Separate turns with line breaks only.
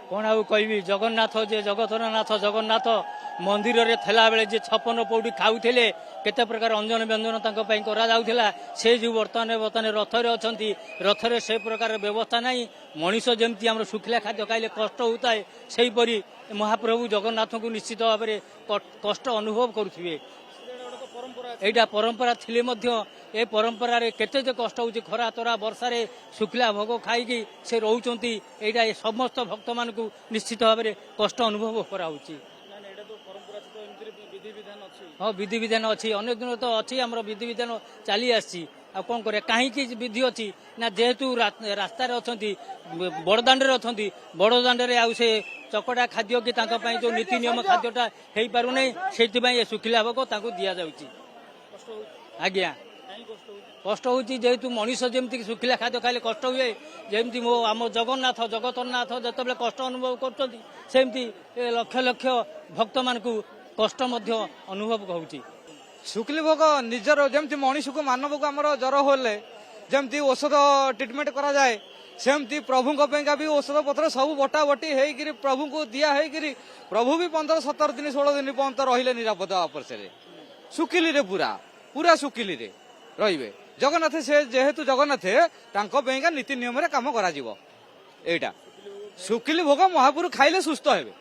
कौन आउ कहबी जगन्नाथ जे जगतर नाथ जगन्नाथ मंदिर रे थेला बेले जे 56 पौड़ी खाऊले केते प्रकार अंजन व्यंजन तांको पई करा जाउथिला से जो वर्तमान रथरे अछंती रथरे से प्रकार व्यवस्था नहीं मनीष जमती हमर सुखला खाद्य खाइले कष्ट होता है सेही परी महाप्रभु जगन्नाथ को निश्चित भाव में कष्ट अनुभव करुथिबे एटा परंपरा थिले मध्य ए परंपरा रे केते जे कष्ट होची खरा तरा वर्षा रे शुक्ला भोग खाई से रहउचंती एटा समस्त भक्त मान को निश्चित भाव में कष्ट अनुभव करा होची हाँ विधि विधान अच्छी अनेक दिन तो अच्छी आम विधि विधान चली आसी कौन करे कहीं विधि अच्छी ना जेहेतु रास्तार अच्छा बड़दाण्ड अच्छा बड़दाण्ड से चकटा खाद्य कि जो नीति नियम खाद्यटा हो पारना से शुखिला भोग दि जाऊँगी आज्ञा कष्ट होची जेहेतु मनीष जमी शुखिला खाद्य खाइले कष्ट हुए जमी मो आम जगन्नाथ जगतरनाथ जिते कष्ट अनुभव करमती लक्ष लक्ष भक्त मान कष्ट अनुभव होची
शुक्ली भोग निजर जमती मनीष को मानव को आमर जर होले जमती औषध ट्रिटमेंट करा जाए सेमती प्रभु भी औषध पत्र सब बटा बटी होकर प्रभु को दिया होकर प्रभु भी 15-17 दिन 16 दिन पर्यंत रहिले निरापद आपसे शुकिली रे पूरा पूरा शुकिली रे रहिबे जगन्नाथ से जेहेतु जगन्नाथ नीति नियम रे काम करा जीवो एटा शुकिली भोग महापुर खाइले सुस्थ हेबे।